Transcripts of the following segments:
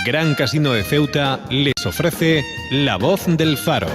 Gran Casino de Ceuta les ofrece La Voz del Faro.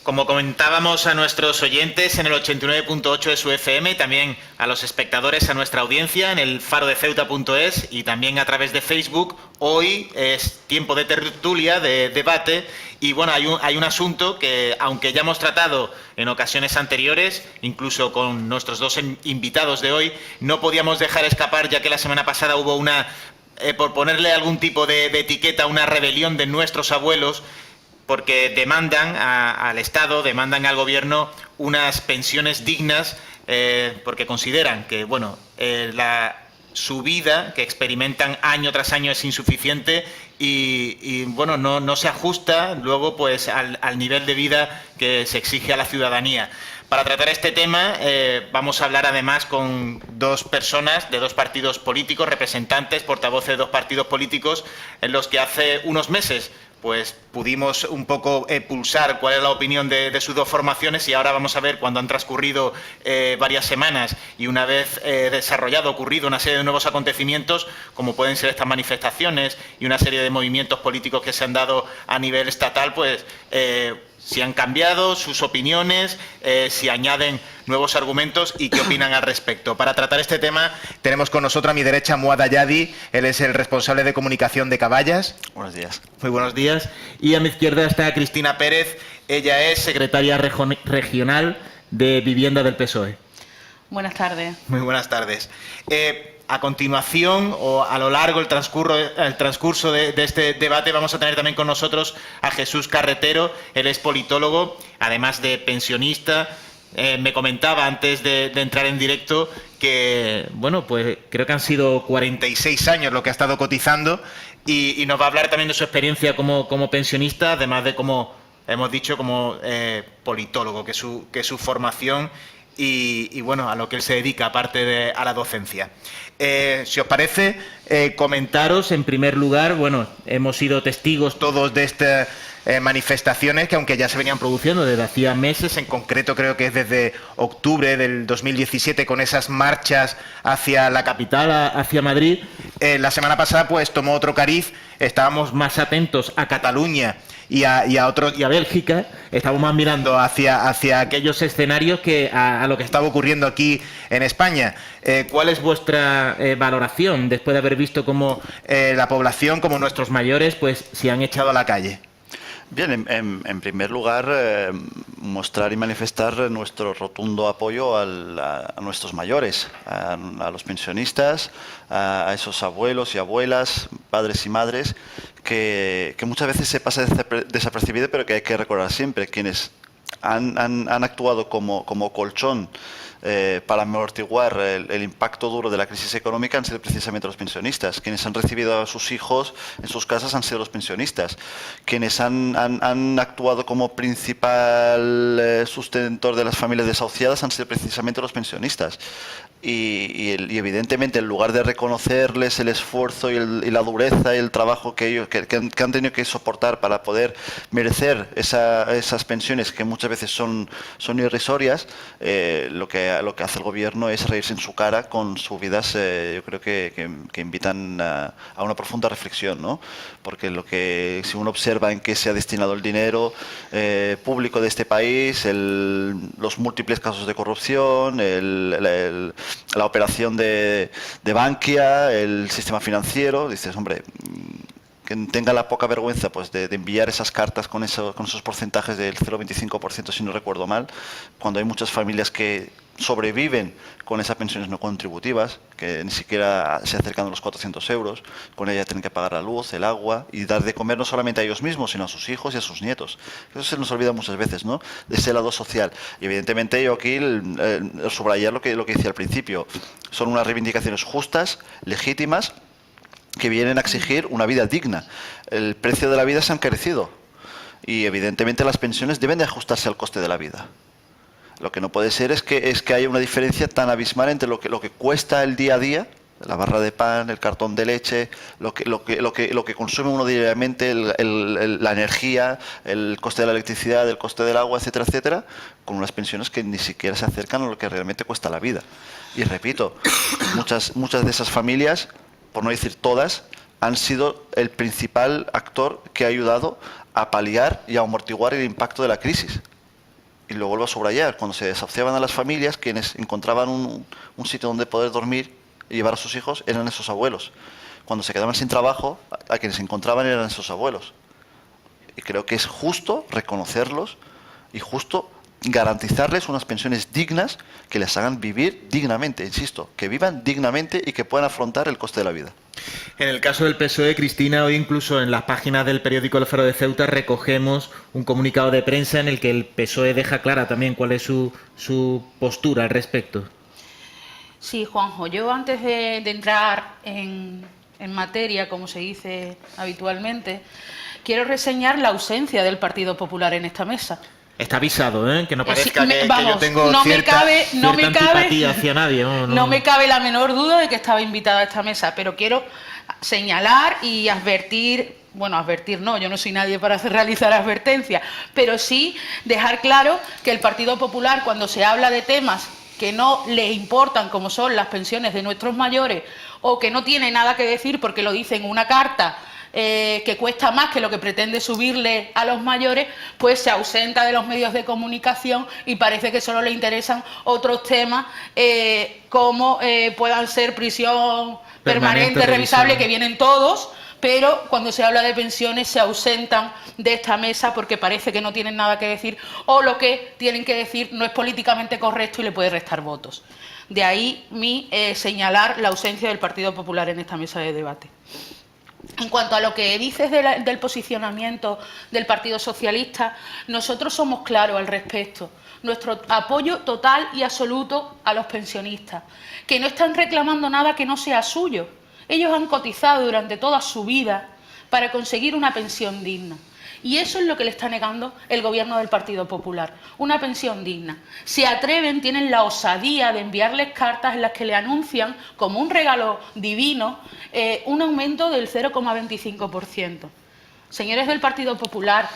Como comentábamos a nuestros oyentes en el 89.8 de su FM, también a los espectadores, a nuestra audiencia en el farodeceuta.es y también a través de Facebook, hoy es tiempo de tertulia, de debate, y bueno, hay un asunto que, aunque ya hemos tratado en ocasiones anteriores, incluso con nuestros dos invitados de hoy, no podíamos dejar escapar, ya que la semana pasada hubo una, por ponerle algún tipo de etiqueta, una rebelión de nuestros abuelos, porque demandan al Estado, demandan al Gobierno unas pensiones dignas, porque consideran que la subida que experimentan año tras año es insuficiente y no se ajusta luego pues al nivel de vida que se exige a la ciudadanía. Para tratar este tema vamos a hablar además con dos personas de dos partidos políticos, representantes, portavoces de dos partidos políticos, en los que hace unos meses pues pudimos un poco pulsar cuál es la opinión de sus dos formaciones, y ahora vamos a ver, cuando han transcurrido varias semanas y una vez ocurrido una serie de nuevos acontecimientos, como pueden ser estas manifestaciones y una serie de movimientos políticos que se han dado a nivel estatal, pues si han cambiado sus opiniones, si añaden nuevos argumentos y qué opinan al respecto. Para tratar este tema tenemos con nosotros a mi derecha a Muad Ayadi, él es el responsable de comunicación de Caballas. Buenos días. Muy buenos días. Y a mi izquierda está Cristina Pérez, ella es secretaria regional de Vivienda del PSOE. Buenas tardes. Muy buenas tardes. A continuación, o a lo largo del transcurso de este debate, vamos a tener también con nosotros a Jesús Carretero. Él es politólogo, además de pensionista. Me comentaba antes de entrar en directo que, pues creo que han sido 46 años lo que ha estado cotizando y nos va a hablar también de su experiencia como pensionista, además de, como hemos dicho, como politólogo, que es su formación y a lo que él se dedica, aparte a la docencia. Si os parece, comentaros en primer lugar, hemos sido testigos todos de estas manifestaciones que, aunque ya se venían produciendo desde hacía meses, en concreto creo que es desde octubre del 2017, con esas marchas hacia la capital, hacia Madrid, la semana pasada pues tomó otro cariz. Estábamos más atentos a Cataluña y a Bélgica, estamos más mirando hacia aquellos escenarios que a lo que estaba ocurriendo aquí en España. ¿Cuál es vuestra valoración después de haber visto cómo la población, como nuestros mayores, pues se han echado a la calle? Bien, en primer lugar, mostrar y manifestar nuestro rotundo apoyo a nuestros mayores, a los pensionistas, a esos abuelos y abuelas, padres y madres, que muchas veces se pasa desapercibido, pero que hay que recordar siempre. Quienes han actuado como colchón para amortiguar el impacto duro de la crisis económica han sido precisamente los pensionistas. Quienes han recibido a sus hijos en sus casas han sido los pensionistas. Quienes han actuado como principal sustentor de las familias desahuciadas han sido precisamente los pensionistas. Y evidentemente, en lugar de reconocerles el esfuerzo y la dureza y el trabajo que han tenido que soportar para poder merecer esas pensiones, que muchas veces son irrisorias, lo que hace el gobierno es reírse en su cara con subidas, yo creo que invitan a una profunda reflexión, ¿no? Porque si uno observa en qué se ha destinado el dinero público de este país, los múltiples casos de corrupción, la operación de Bankia, el sistema financiero, dices, hombre, que tenga la poca vergüenza pues de enviar esas cartas con esos porcentajes del 0,25%, si no recuerdo mal, cuando hay muchas familias que sobreviven con esas pensiones no contributivas, que ni siquiera se acercan a los 400 euros, con ella tienen que pagar la luz, el agua y dar de comer no solamente a ellos mismos, sino a sus hijos y a sus nietos. Eso se nos olvida muchas veces, ¿no?, de ese lado social. Y evidentemente yo aquí subrayar lo que decía al principio, son unas reivindicaciones justas, legítimas, que vienen a exigir una vida digna. El precio de la vida se ha encarecido y evidentemente las pensiones deben de ajustarse al coste de la vida. Lo que no puede ser es que haya una diferencia tan abismal entre lo que cuesta el día a día, la barra de pan, el cartón de leche, lo que consume uno diariamente, la energía, el coste de la electricidad, el coste del agua, etcétera, etcétera, con unas pensiones que ni siquiera se acercan a lo que realmente cuesta la vida. Y repito, muchas de esas familias, por no decir todas, han sido el principal actor que ha ayudado a paliar y a amortiguar el impacto de la crisis. Y lo vuelvo a subrayar, cuando se desahuciaban a las familias, quienes encontraban un sitio donde poder dormir y llevar a sus hijos eran esos abuelos. Cuando se quedaban sin trabajo, a quienes encontraban eran esos abuelos. Y creo que es justo reconocerlos y justo garantizarles unas pensiones dignas que les hagan vivir dignamente, insisto, que vivan dignamente y que puedan afrontar el coste de la vida. En el caso del PSOE, Cristina, hoy incluso en las páginas del periódico El Faro de Ceuta recogemos un comunicado de prensa en el que el PSOE deja clara también cuál es su postura al respecto. Sí, Juanjo, yo antes de entrar en materia, como se dice habitualmente, quiero reseñar la ausencia del Partido Popular en esta mesa. Está avisado, ¿eh? Que no parezca Sí, que yo tengo no cierta antipatía hacia nadie. No me cabe la menor duda de que estaba invitada a esta mesa, pero quiero señalar y advertir, bueno, advertir no, yo no soy nadie para realizar advertencias, pero sí dejar claro que el Partido Popular, cuando se habla de temas que no les importan, como son las pensiones de nuestros mayores, o que no tiene nada que decir porque lo dice en una carta que cuesta más que lo que pretende subirle a los mayores, pues se ausenta de los medios de comunicación y parece que solo le interesan otros temas como puedan ser prisión permanente revisable, que vienen todos, pero cuando se habla de pensiones se ausentan de esta mesa porque parece que no tienen nada que decir o lo que tienen que decir no es políticamente correcto y le puede restar votos. De ahí mi señalar la ausencia del Partido Popular en esta mesa de debate. En cuanto a lo que dices del posicionamiento del Partido Socialista, nosotros somos claros al respecto. Nuestro apoyo total y absoluto a los pensionistas, que no están reclamando nada que no sea suyo. Ellos han cotizado durante toda su vida para conseguir una pensión digna. Y eso es lo que le está negando el gobierno del Partido Popular, una pensión digna. Se atreven, tienen la osadía de enviarles cartas en las que le anuncian, como un regalo divino, un aumento del 0,25%. Señores del Partido Popular,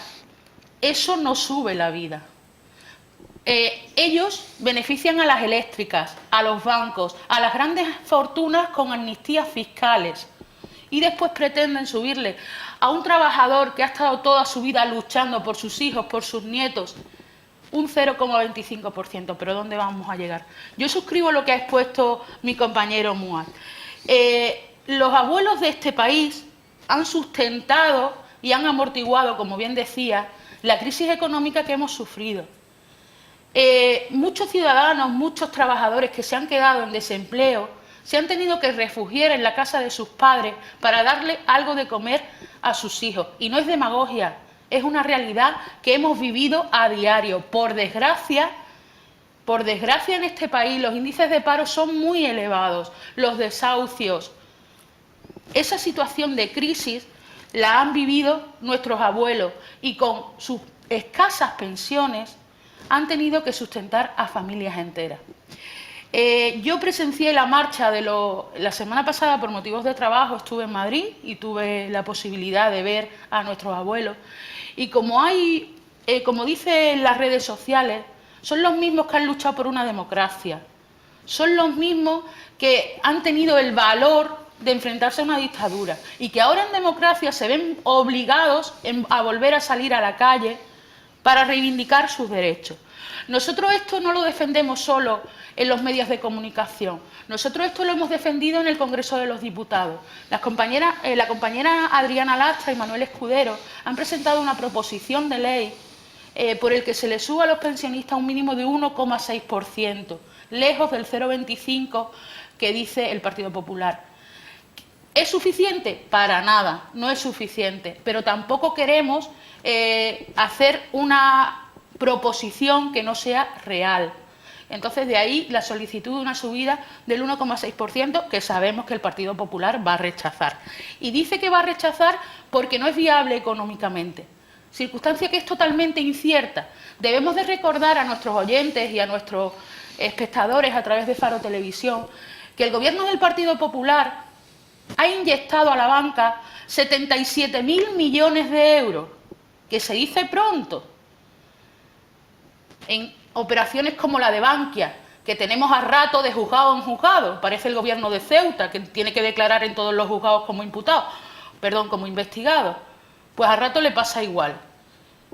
eso no sube la vida. Ellos benefician a las eléctricas, a los bancos, a las grandes fortunas con amnistías fiscales. Y después pretenden subirle a un trabajador que ha estado toda su vida luchando por sus hijos, por sus nietos, un 0,25%. ¿Pero dónde vamos a llegar? Yo suscribo lo que ha expuesto mi compañero Muad. Los abuelos de este país han sustentado y han amortiguado, como bien decía, la crisis económica que hemos sufrido. Muchos ciudadanos, muchos trabajadores que se han quedado en desempleo, se han tenido que refugiar en la casa de sus padres para darle algo de comer a sus hijos. Y no es demagogia, es una realidad que hemos vivido a diario. Por desgracia en este país los índices de paro son muy elevados, los desahucios. Esa situación de crisis la han vivido nuestros abuelos y con sus escasas pensiones han tenido que sustentar a familias enteras. Yo presencié la marcha la semana pasada por motivos de trabajo, estuve en Madrid y tuve la posibilidad de ver a nuestros abuelos. Y como dicen las redes sociales, son los mismos que han luchado por una democracia, son los mismos que han tenido el valor de enfrentarse a una dictadura y que ahora en democracia se ven obligados a volver a salir a la calle para reivindicar sus derechos. Nosotros esto no lo defendemos solo en los medios de comunicación, nosotros esto lo hemos defendido en el Congreso de los Diputados. La compañera Adriana Lastra y Manuel Escudero han presentado una proposición de ley por el que se le suba a los pensionistas un mínimo de 1,6%, lejos del 0,25% que dice el Partido Popular. ¿Es suficiente? Para nada, no es suficiente, pero tampoco queremos hacer una proposición que no sea real. Entonces, de ahí la solicitud de una subida del 1,6% que sabemos que el Partido Popular va a rechazar. Y dice que va a rechazar porque no es viable económicamente, circunstancia que es totalmente incierta. Debemos de recordar a nuestros oyentes y a nuestros espectadores a través de Faro Televisión que el Gobierno del Partido Popular ha inyectado a la banca 77.000 millones de euros, que se dice pronto, en operaciones como la de Bankia, que tenemos a rato de juzgado en juzgado. Parece el Gobierno de Ceuta, que tiene que declarar en todos los juzgados como imputado, perdón, como investigado. Pues a rato le pasa igual.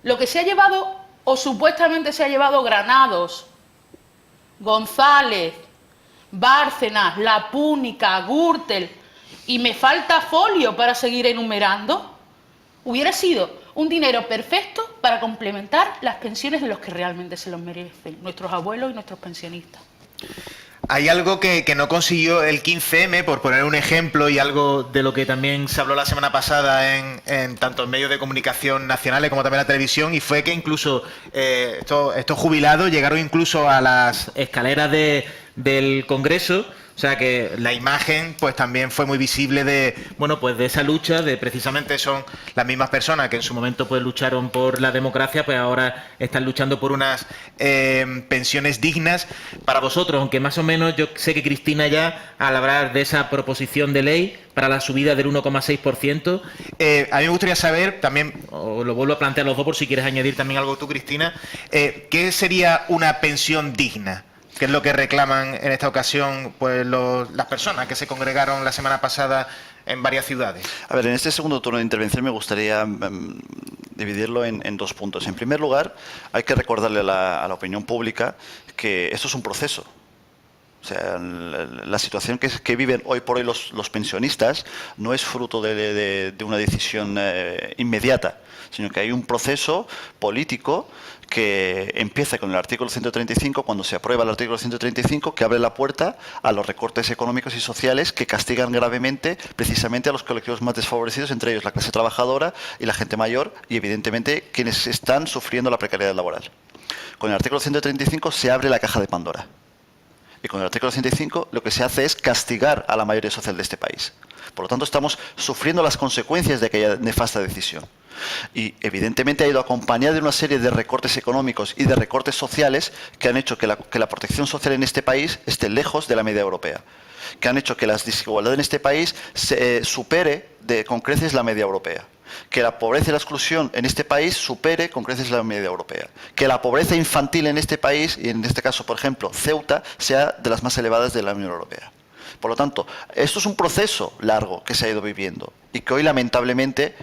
Lo que se ha llevado, o supuestamente se ha llevado Granados, González, Bárcenas, La Púnica, Gürtel, y me falta folio para seguir enumerando, hubiera sido un dinero perfecto para complementar las pensiones de los que realmente se los merecen, nuestros abuelos y nuestros pensionistas. Hay algo que no consiguió el 15M, por poner un ejemplo, y algo de lo que también se habló la semana pasada en tanto en medios de comunicación nacionales como también en la televisión, y fue que incluso estos jubilados llegaron incluso a las escaleras del Congreso. O sea que la imagen pues también fue muy visible de, bueno, pues de esa lucha, de precisamente son las mismas personas que en su momento pues lucharon por la democracia, pues ahora están luchando por unas pensiones dignas para vosotros, aunque más o menos yo sé que Cristina ya al hablar de esa proposición de ley para la subida del 1,6%, a mí me gustaría saber también, o lo vuelvo a plantear los dos por si quieres añadir también algo tú, Cristina, ¿qué sería una pensión digna? ¿Qué es lo que reclaman en esta ocasión pues las personas que se congregaron la semana pasada en varias ciudades? A ver, en este segundo turno de intervención me gustaría dividirlo en dos puntos. En primer lugar, hay que recordarle a la opinión pública que esto es un proceso. O sea, la situación que viven hoy por hoy los pensionistas no es fruto de una decisión inmediata, sino que hay un proceso político que empieza con el artículo 135, cuando se aprueba el artículo 135, que abre la puerta a los recortes económicos y sociales que castigan gravemente precisamente a los colectivos más desfavorecidos, entre ellos la clase trabajadora y la gente mayor, y evidentemente quienes están sufriendo la precariedad laboral. Con el artículo 135 se abre la caja de Pandora. Y con el artículo 105 lo que se hace es castigar a la mayoría social de este país. Por lo tanto, estamos sufriendo las consecuencias de aquella nefasta decisión. Y evidentemente ha ido acompañada de una serie de recortes económicos y de recortes sociales que han hecho que la protección social en este país esté lejos de la media europea, que han hecho que la desigualdad en este país supere con creces la media europea, que la pobreza y la exclusión en este país supere con creces la media europea, que la pobreza infantil en este país, y en este caso, por ejemplo, Ceuta, sea de las más elevadas de la Unión Europea. Por lo tanto, esto es un proceso largo que se ha ido viviendo y que hoy, lamentablemente,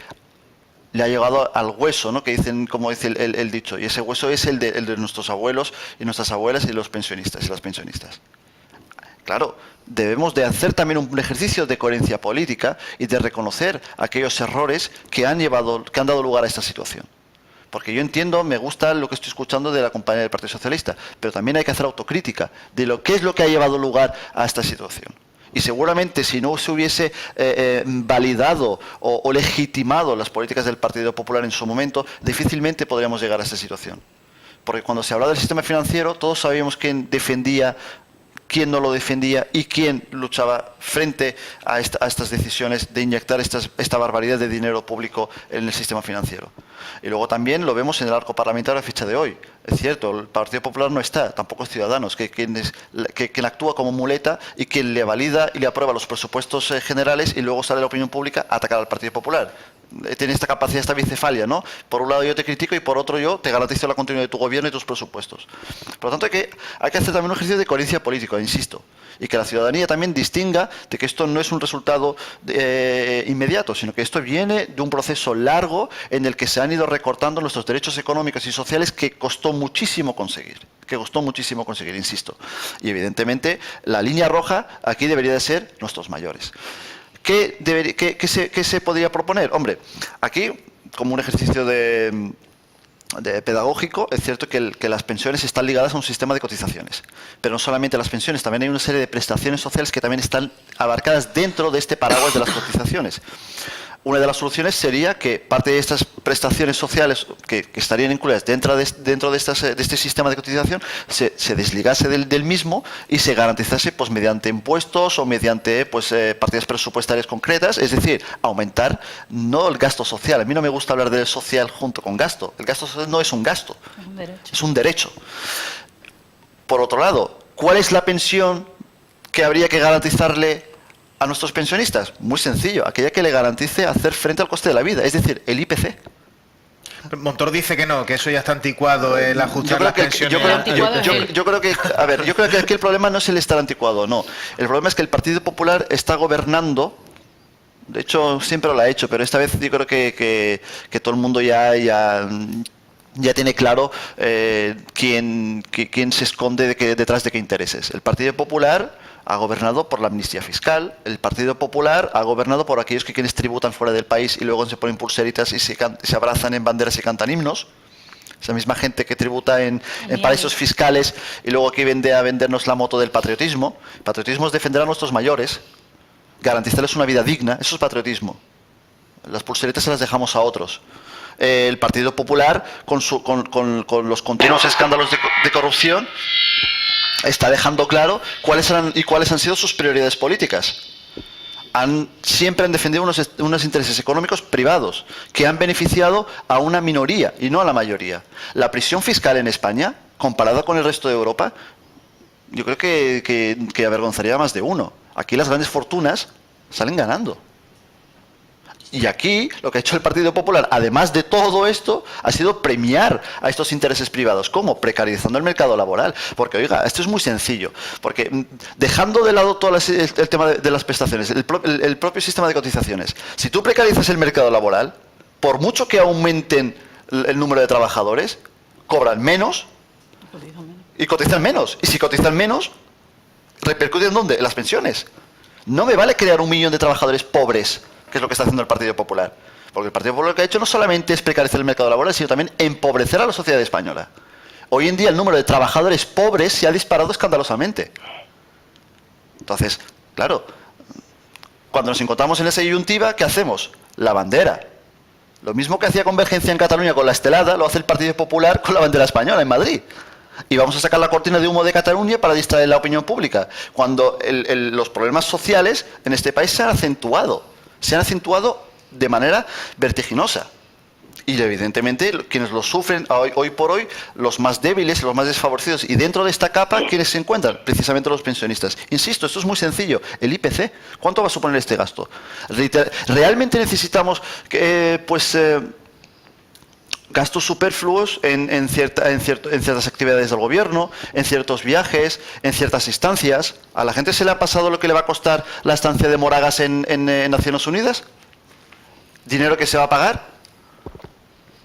le ha llegado al hueso, ¿no? Que dicen, como dice el dicho, y ese hueso es el de nuestros abuelos y nuestras abuelas y los pensionistas y las pensionistas. Claro, debemos de hacer también un ejercicio de coherencia política y de reconocer aquellos errores que han dado lugar a esta situación. Porque yo entiendo, me gusta lo que estoy escuchando de la compañía del Partido Socialista, pero también hay que hacer autocrítica de qué es lo que ha llevado lugar a esta situación. Y seguramente si no se hubiese validado o legitimado las políticas del Partido Popular en su momento, difícilmente podríamos llegar a esta situación. Porque cuando se hablaba del sistema financiero, todos sabíamos quién defendía, quién no lo defendía y quién luchaba frente a estas decisiones de inyectar esta barbaridad de dinero público en el sistema financiero. Y luego también lo vemos en el arco parlamentario a fecha de hoy. Es cierto, el Partido Popular no está, tampoco Ciudadanos, quien actúa como muleta y quien le valida y le aprueba los presupuestos generales y luego sale la opinión pública a atacar al Partido Popular. Tiene esta capacidad, esta bicefalia, ¿no? Por un lado yo te critico y por otro yo te garantizo la continuidad de tu gobierno y tus presupuestos. Por lo tanto, hay que hacer también un ejercicio de coherencia política, insisto, y que la ciudadanía también distinga de que esto no es un resultado inmediato, sino que esto viene de un proceso largo en el que se han ido recortando nuestros derechos económicos y sociales que costó muchísimo conseguir, insisto. Y evidentemente la línea roja aquí debería de ser nuestros mayores. ¿Qué se podría proponer? Hombre, aquí, como un ejercicio pedagógico, es cierto que las pensiones están ligadas a un sistema de cotizaciones. Pero no solamente las pensiones, también hay una serie de prestaciones sociales que también están abarcadas dentro de este paraguas de las cotizaciones. una de las soluciones sería que parte de estas prestaciones sociales que estarían incluidas dentro de este sistema de cotización se desligase del mismo y se garantizase pues mediante impuestos o mediante pues partidas presupuestarias concretas, es decir, aumentar no el gasto social. A mí no me gusta hablar del social junto con gasto. El gasto social no es un gasto, es un derecho. Por otro lado, ¿cuál es la pensión que habría que garantizarle a nuestros pensionistas? Muy sencillo, aquella que le garantice hacer frente al coste de la vida, es decir, el IPC. Montoro dice que no, que eso ya está anticuado, el ajustar las pensiones. Yo creo que aquí el problema no es el estar anticuado, no. El problema es que el Partido Popular está gobernando, de hecho siempre lo ha hecho, pero esta vez yo creo que todo el mundo ya tiene claro quién se esconde detrás de qué intereses. El Partido Popular ha gobernado por la amnistía fiscal, el Partido Popular ha gobernado por aquellos quienes tributan fuera del país y luego se ponen pulseritas y se abrazan en banderas y cantan himnos. Esa misma gente que tributa en paraísos fiscales y luego aquí vende a vendernos la moto del patriotismo. El patriotismo es defender a nuestros mayores, garantizarles una vida digna, eso es patriotismo. Las pulseritas se las dejamos a otros. El Partido Popular, con los continuos escándalos de corrupción, está dejando claro cuáles han sido sus prioridades políticas. Siempre han defendido unos intereses económicos privados que han beneficiado a una minoría y no a la mayoría. La presión fiscal en España, comparada con el resto de Europa, yo creo que avergonzaría a más de uno. Aquí las grandes fortunas salen ganando. Y aquí lo que ha hecho el Partido Popular, además de todo esto, ha sido premiar a estos intereses privados. ¿Cómo? Precarizando el mercado laboral. Porque, oiga, esto es muy sencillo. Porque dejando de lado todo el tema de las prestaciones, el propio sistema de cotizaciones, si tú precarizas el mercado laboral, por mucho que aumenten el número de trabajadores, cobran menos y cotizan menos. Y si cotizan menos, repercute en ¿dónde? En las pensiones. No me vale crear 1 millón de trabajadores pobres, que es lo que está haciendo el Partido Popular. Porque el Partido Popular lo que ha hecho no solamente es precarizar el mercado laboral, sino también empobrecer a la sociedad española. Hoy en día el número de trabajadores pobres se ha disparado escandalosamente. Entonces, claro, cuando nos encontramos en esa disyuntiva, ¿qué hacemos? La bandera. Lo mismo que hacía Convergencia en Cataluña con la estelada, lo hace el Partido Popular con la bandera española en Madrid. Y vamos a sacar la cortina de humo de Cataluña para distraer la opinión pública, cuando los problemas sociales en este país se han acentuado de manera vertiginosa. Y evidentemente quienes lo sufren hoy por hoy, los más débiles, los más desfavorecidos. Y dentro de esta capa, ¿quiénes se encuentran? Precisamente los pensionistas. Insisto, esto es muy sencillo. El IPC, ¿cuánto va a suponer este gasto? ¿Realmente necesitamos gastos superfluos en ciertas actividades del gobierno, en ciertos viajes, en ciertas instancias? ¿A la gente se le ha pasado lo que le va a costar la estancia de Moragas en Naciones Unidas? ¿Dinero que se va a pagar?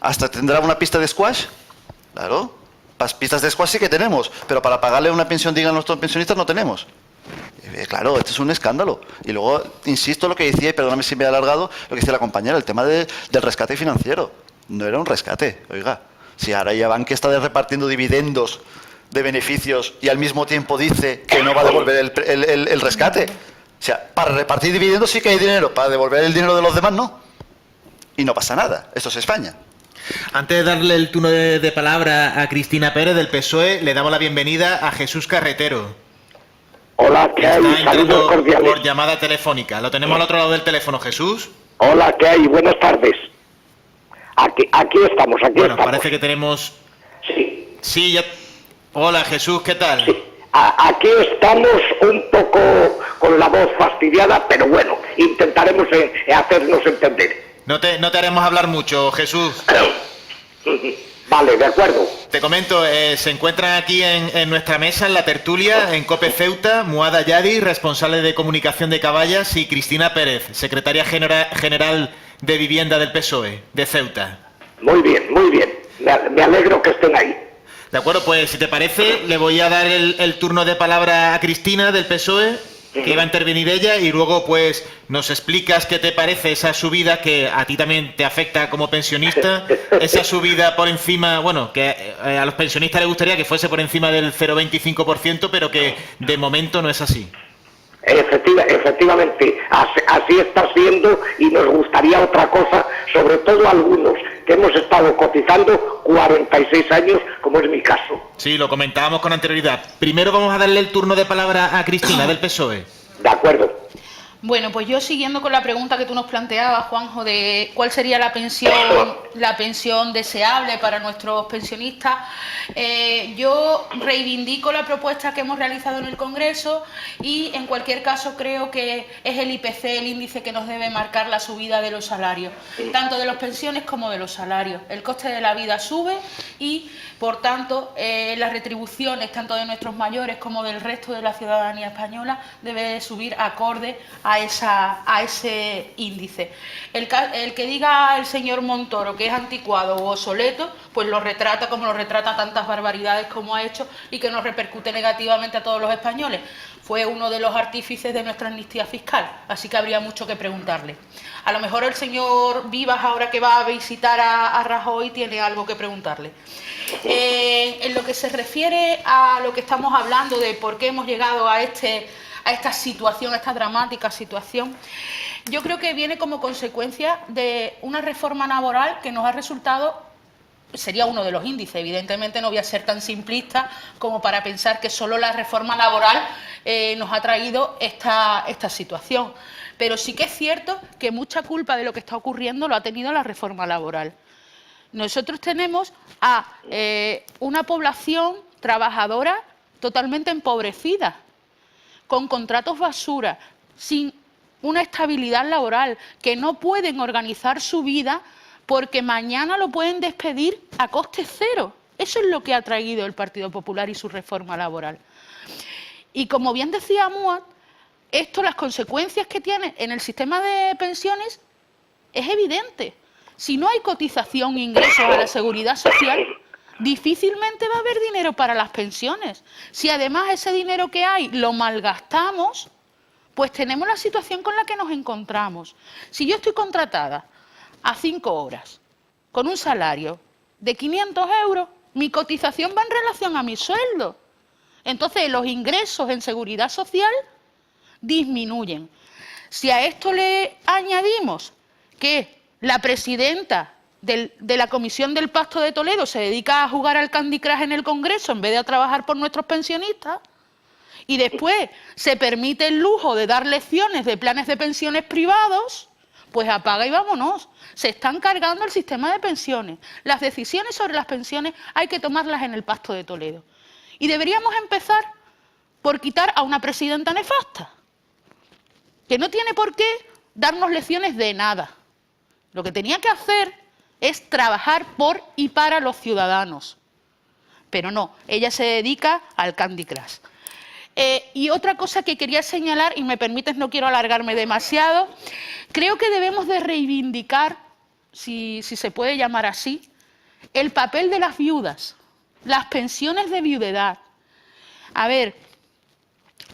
¿Hasta tendrá una pista de squash? Claro, pistas de squash sí que tenemos, pero para pagarle una pensión digna a nuestros pensionistas no tenemos. Claro, esto es un escándalo. Y luego, insisto lo que decía, y perdóname si me he alargado, lo que decía la compañera, el tema del rescate financiero. No era un rescate, oiga. Si ahora ya Bankia está repartiendo dividendos de beneficios y al mismo tiempo dice que no va a devolver el rescate. O sea, para repartir dividendos sí que hay dinero, para devolver el dinero de los demás no. Y no pasa nada, esto es España. Antes de darle el turno de palabra a Cristina Pérez del PSOE, le damos la bienvenida a Jesús Carretero. Hola, ¿qué hay? Saludos cordiales. Por llamada telefónica. Lo tenemos al otro lado del teléfono, Jesús. Hola, ¿qué hay? Buenas tardes. Aquí estamos, Bueno, parece que tenemos... Sí. Sí, ya... Hola, Jesús, ¿qué tal? Sí. Aquí estamos un poco con la voz fastidiada, pero bueno, intentaremos hacernos entender. No te haremos hablar mucho, Jesús. Vale, de acuerdo. Te comento, se encuentran aquí en nuestra mesa, en la tertulia, en COPE Ceuta, Muada Yadi, responsable de comunicación de Caballas, y Cristina Pérez, secretaria general de Vivienda del PSOE, de Ceuta. Muy bien, muy bien. Me alegro que estén ahí. De acuerdo, pues si te parece, le voy a dar el turno de palabra a Cristina del PSOE, que iba a intervenir ella, y luego pues nos explicas qué te parece esa subida que a ti también te afecta como pensionista, esa subida por encima, bueno, que a los pensionistas les gustaría que fuese por encima del 0,25%, pero que de momento no es así. Efectivamente, así está siendo. subiendo y nos gustaría otra cosa, sobre todo algunos que hemos estado cotizando 46 años, como es mi caso. Sí, lo comentábamos con anterioridad. Primero vamos a darle el turno de palabra a Cristina, del PSOE. De acuerdo. Bueno, pues yo siguiendo con la pregunta que tú nos planteabas, Juanjo, de cuál sería la pensión deseable para nuestros pensionistas, yo reivindico la propuesta que hemos realizado en el Congreso y en cualquier caso creo que es el IPC el índice que nos debe marcar la subida de los salarios, tanto de las pensiones como de los salarios. El coste de la vida sube y, por tanto, las retribuciones tanto de nuestros mayores como del resto de la ciudadanía española debe subir acorde a ese índice. El que diga el señor Montoro que es anticuado o obsoleto, pues lo retrata como lo retrata tantas barbaridades como ha hecho y que nos repercute negativamente a todos los españoles. Fue uno de los artífices de nuestra amnistía fiscal, así que habría mucho que preguntarle. A lo mejor el señor Vivas, ahora que va a visitar a Rajoy, tiene algo que preguntarle. En lo que se refiere a lo que estamos hablando de por qué hemos llegado a esta situación, a esta dramática situación, yo creo que viene como consecuencia de una reforma laboral que nos ha resultado, sería uno de los índices, evidentemente no voy a ser tan simplista como para pensar que solo la reforma laboral nos ha traído esta situación, pero sí que es cierto que mucha culpa de lo que está ocurriendo lo ha tenido la reforma laboral. Nosotros tenemos a una población trabajadora totalmente empobrecida, con contratos basura, sin una estabilidad laboral, que no pueden organizar su vida porque mañana lo pueden despedir a coste cero. Eso es lo que ha traído el Partido Popular y su reforma laboral. Y como bien decía Muad, esto, las consecuencias que tiene en el sistema de pensiones es evidente. Si no hay cotización e ingresos a la seguridad social, difícilmente va a haber dinero para las pensiones. Si además ese dinero que hay lo malgastamos, pues tenemos la situación con la que nos encontramos. Si yo estoy contratada a 5 horas con un salario de 500 euros, mi cotización va en relación a mi sueldo. Entonces los ingresos en seguridad social disminuyen. Si a esto le añadimos que la presidenta de la Comisión del Pacto de Toledo se dedica a jugar al Candy Crush en el Congreso en vez de a trabajar por nuestros pensionistas, y después se permite el lujo de dar lecciones de planes de pensiones privados, pues apaga y vámonos. Se están cargando el sistema de pensiones. Las decisiones sobre las pensiones hay que tomarlas en el Pacto de Toledo. Y deberíamos empezar por quitar a una presidenta nefasta, que no tiene por qué darnos lecciones de nada. Lo que tenía que hacer es trabajar por y para los ciudadanos. Pero no, ella se dedica al Candy Crush. Y otra cosa que quería señalar, y me permites, no quiero alargarme demasiado, creo que debemos de reivindicar, si se puede llamar así, el papel de las viudas, las pensiones de viudedad. A ver,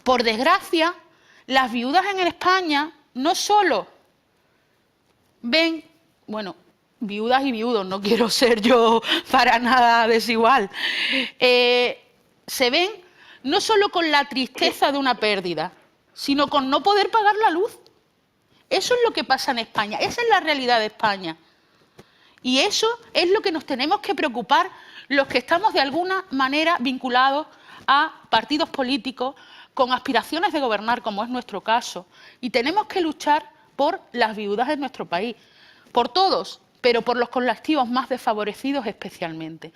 por desgracia, las viudas en España no solo ven, bueno, viudas y viudos, no quiero ser yo para nada desigual, se ven no solo con la tristeza de una pérdida, sino con no poder pagar la luz. Eso es lo que pasa en España, esa es la realidad de España. Y eso es lo que nos tenemos que preocupar los que estamos de alguna manera vinculados a partidos políticos con aspiraciones de gobernar, como es nuestro caso. Y tenemos que luchar por las viudas en nuestro país, por todos, pero por los colectivos más desfavorecidos especialmente.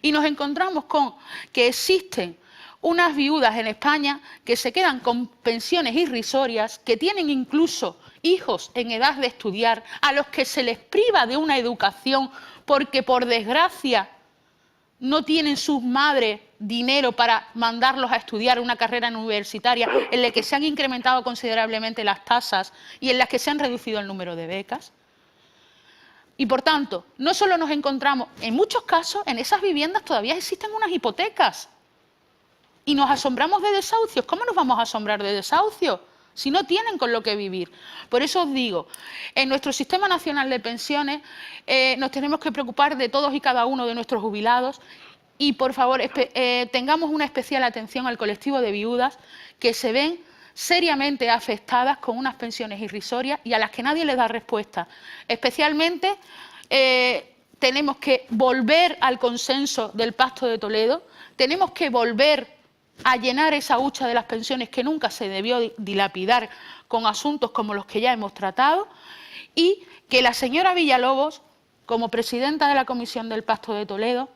Y nos encontramos con que existen unas viudas en España que se quedan con pensiones irrisorias, que tienen incluso hijos en edad de estudiar, a los que se les priva de una educación porque, por desgracia, no tienen sus madres dinero para mandarlos a estudiar una carrera universitaria en la que se han incrementado considerablemente las tasas y en las que se han reducido el número de becas. Y, por tanto, no solo nos encontramos, en muchos casos, en esas viviendas todavía existen unas hipotecas. Y nos asombramos de desahucios. ¿Cómo nos vamos a asombrar de desahucios si no tienen con lo que vivir? Por eso os digo, en nuestro Sistema Nacional de Pensiones nos tenemos que preocupar de todos y cada uno de nuestros jubilados y, por favor, tengamos una especial atención al colectivo de viudas que se ven seriamente afectadas con unas pensiones irrisorias y a las que nadie les da respuesta. Especialmente tenemos que volver al consenso del Pacto de Toledo, tenemos que volver a llenar esa hucha de las pensiones que nunca se debió dilapidar con asuntos como los que ya hemos tratado, y que la señora Villalobos, como presidenta de la Comisión del Pacto de Toledo,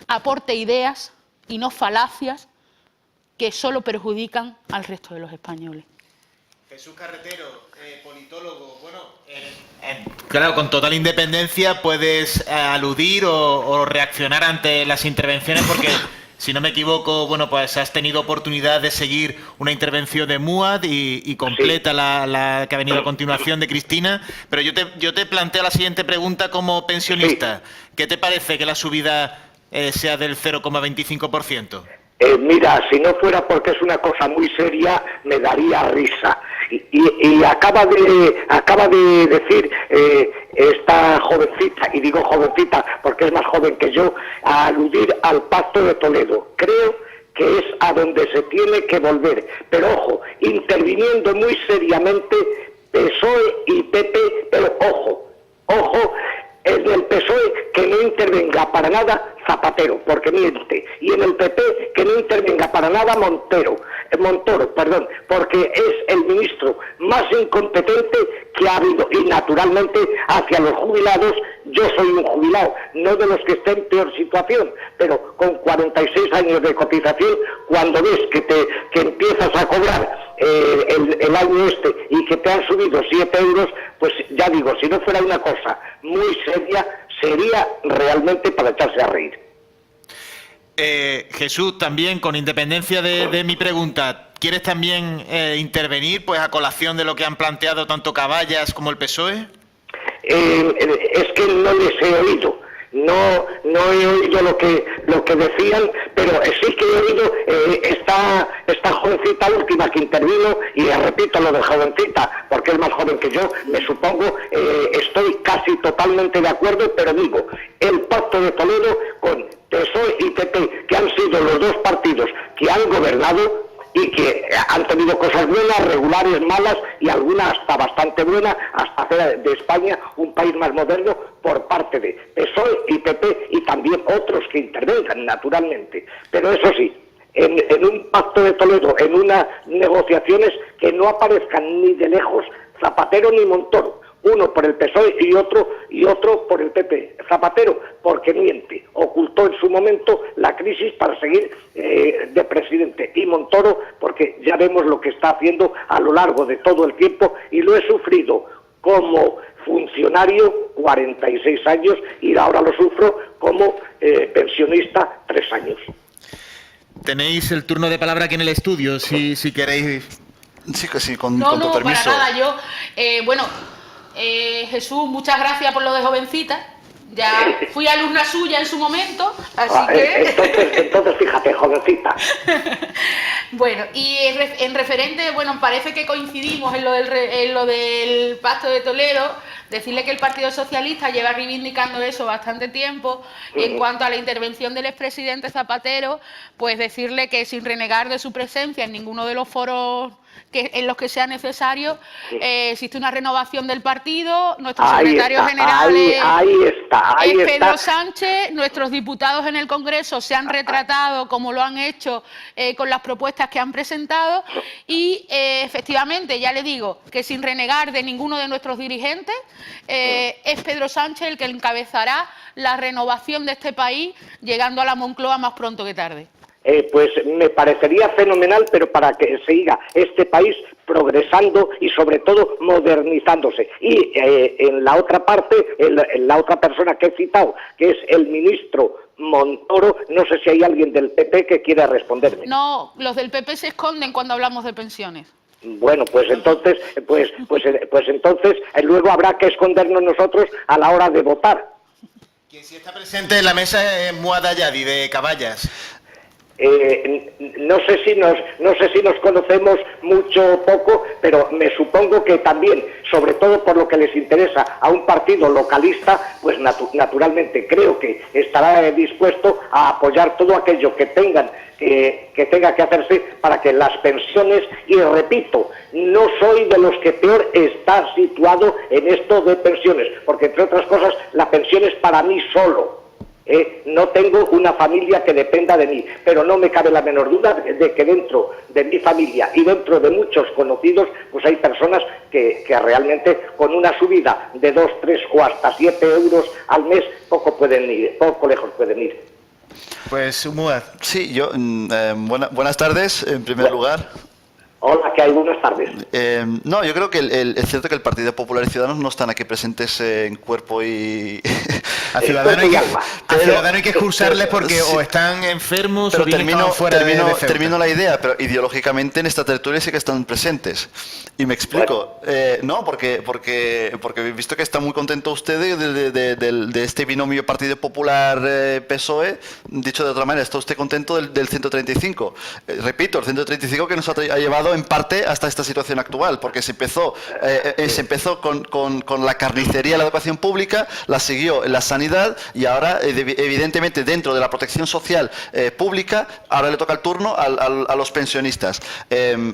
aporte ideas y no falacias que solo perjudican al resto de los españoles. Jesús Carretero, politólogo, bueno, claro, con total independencia puedes aludir o reaccionar ante las intervenciones porque, si no me equivoco, bueno, pues has tenido oportunidad de seguir una intervención de Muad y completa la que ha venido a continuación de Cristina, pero yo te planteo la siguiente pregunta como pensionista. ¿Qué te parece que la subida sea del 0,25%? Mira, si no fuera porque es una cosa muy seria, me daría risa. Y acaba de decir esta jovencita, y digo jovencita porque es más joven que yo, a aludir al Pacto de Toledo. Creo que es a donde se tiene que volver. Pero ojo, interviniendo muy seriamente PSOE y PP, pero ojo, en el PSOE que no intervenga para nada Zapatero, porque miente, y en el PP que no intervenga para nada Montoro, porque es el ministro más incompetente que ha habido, y naturalmente hacia los jubilados, yo soy un jubilado, no de los que estén en peor situación, pero con 46 años de cotización, cuando ves que empiezas a cobrar el año y que te han subido 7 euros, pues ya digo, si no fuera una cosa muy seria, sería realmente para echarse a reír. Jesús, también, con independencia de mi pregunta, ¿quieres también intervenir pues a colación de lo que han planteado tanto Caballas como el PSOE? Es que no les he oído. No he oído lo que decían, pero sí que he oído esta jovencita última que intervino, y repito lo de jovencita, porque es más joven que yo, me supongo, estoy casi totalmente de acuerdo, pero digo, el Pacto de Toledo con PSOE y PP, que han sido los dos partidos que han gobernado y que han tenido cosas buenas, regulares, malas, y algunas hasta bastante buenas, hasta hacer de España un país más moderno por parte de PSOE y PP, y también otros que intervengan, naturalmente. Pero eso sí, en un Pacto de Toledo, en unas negociaciones, que no aparezcan ni de lejos Zapatero ni Montoro, uno por el PSOE y otro por el PP. Zapatero porque miente, ocultó en su momento la crisis para seguir de presidente, y Montoro porque ya vemos lo que está haciendo a lo largo de todo el tiempo, y lo he sufrido como funcionario 46 años y ahora lo sufro como pensionista 3 años. Tenéis el turno de palabra aquí en el estudio, si queréis. Sí, que sí, con No, tu permiso. para nada, yo, Jesús, muchas gracias por lo de jovencita. Ya fui alumna suya en su momento, así que... Entonces fíjate, jovencita. Bueno, y en referente, bueno, parece que coincidimos en lo del Pacto de Toledo. Decirle que el Partido Socialista lleva reivindicando eso bastante tiempo. Y en cuanto a la intervención del expresidente Zapatero, pues decirle que sin renegar de su presencia en ninguno de los foros en los que sea necesario, existe una renovación del partido, nuestro secretario general es Pedro Sánchez, nuestros diputados en el Congreso se han retratado como lo han hecho con las propuestas que han presentado, y efectivamente, ya le digo, que sin renegar de ninguno de nuestros dirigentes, es Pedro Sánchez el que encabezará la renovación de este país, llegando a la Moncloa más pronto que tarde. Pues me parecería fenomenal, pero para que siga este país progresando y sobre todo modernizándose. Y en la otra parte, en la otra persona que he citado, que es el ministro Montoro, no sé si hay alguien del PP que quiera responderme. No, los del PP se esconden cuando hablamos de pensiones. Bueno, pues entonces luego habrá que escondernos nosotros a la hora de votar. Quien sí está presente en la mesa es Muad Ayadi, de Caballas. no sé si nos conocemos mucho o poco, pero me supongo que también, sobre todo por lo que les interesa a un partido localista, pues naturalmente creo que estará dispuesto a apoyar todo aquello que tenga que hacerse para que las pensiones, y repito, no soy de los que peor está situado en esto de pensiones, porque entre otras cosas la pensión es para mí solo. No tengo una familia que dependa de mí, pero no me cabe la menor duda de que dentro de mi familia y dentro de muchos conocidos, pues hay personas que realmente con una subida de 2, 3 o hasta 7 euros al mes poco lejos pueden ir. Pues, Muad. Sí, yo, buenas tardes, en primer lugar. Hola, ¿qué hay? Buenas tardes. No, yo creo que es cierto que el Partido Popular y Ciudadanos no están aquí presentes en cuerpo y... A Ciudadano hay que excusarles porque sí, o están enfermos pero o bien estaban fuera de Ceuta. termino la idea, pero ideológicamente en esta tertulia sí que están presentes. Y me explico. No, porque he visto que está muy contento usted de este binomio Partido Popular-PSOE. Dicho de otra manera, ¿está usted contento del 135? Repito, el 135 que nos ha llevado en parte hasta esta situación actual, porque se empezó con la carnicería de la educación pública, la siguió la sanidad y ahora, evidentemente, dentro de la protección social pública, ahora le toca el turno a los pensionistas.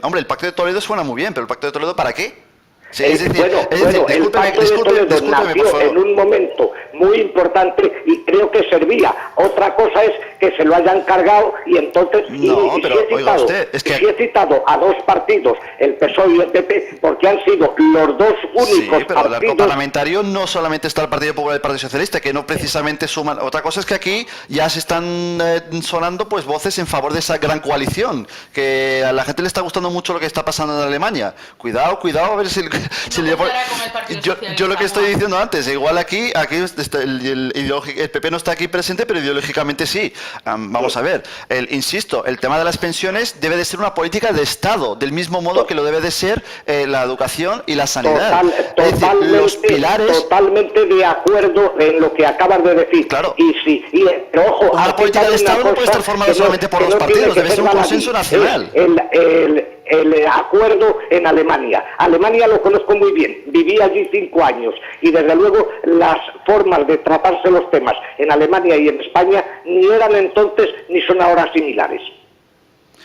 Hombre, el Pacto de Toledo suena muy bien, pero ¿el Pacto de Toledo para qué? Sí, el Pacto de Toledo nació en un momento muy importante y creo que servía. Otra cosa es que se lo hayan cargado y entonces he citado a dos partidos, el PSOE y el PP, porque han sido los dos únicos pero partidos. En el parlamentario no solamente está el Partido Popular y el Partido Socialista, que no precisamente suman. Otra cosa es que aquí ya se están sonando pues voces en favor de esa gran coalición, que a la gente le está gustando mucho lo que está pasando en Alemania. Cuidado, a ver si yo lo que estoy diciendo antes, igual aquí el PP no está aquí presente, pero ideológicamente sí. Vamos a ver, insisto, el tema de las pensiones debe de ser una política de Estado, del mismo modo que lo debe de ser la educación y la sanidad. Los pilares. Totalmente de acuerdo en lo que acabas de decir. Claro. Pero ojo, una política de Estado no puede estar formada solamente por los partidos, debe ser un consenso nacional. El acuerdo en Alemania. Alemania lo conozco muy bien, viví allí 5 años y desde luego las formas de tratarse los temas en Alemania y en España ni eran entonces ni son ahora similares.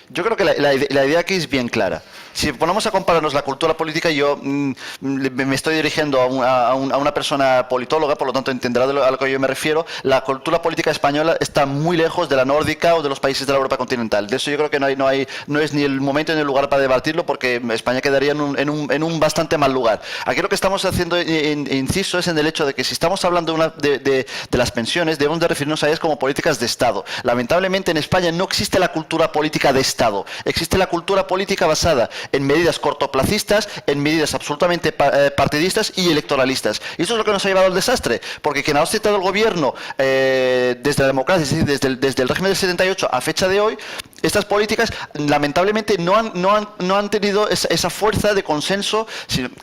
Yo creo que la idea aquí es bien clara. Si ponemos a compararnos la cultura política, yo me estoy dirigiendo a una persona politóloga, por lo tanto entenderá a lo que yo me refiero. La cultura política española está muy lejos de la nórdica o de los países de la Europa continental. De eso yo creo que no es ni el momento ni el lugar para debatirlo, porque España quedaría en un bastante mal lugar. Aquí lo que estamos haciendo, inciso, es en el hecho de que si estamos hablando de las pensiones, debemos de referirnos a ellas como políticas de Estado. Lamentablemente en España no existe la cultura política de Estado. Existe la cultura política basada en medidas cortoplacistas, en medidas absolutamente partidistas y electoralistas. Y eso es lo que nos ha llevado al desastre, porque quien ha ostentado el gobierno desde la democracia, es decir, desde el régimen del 78 a fecha de hoy, estas políticas lamentablemente no han tenido esa fuerza de consenso.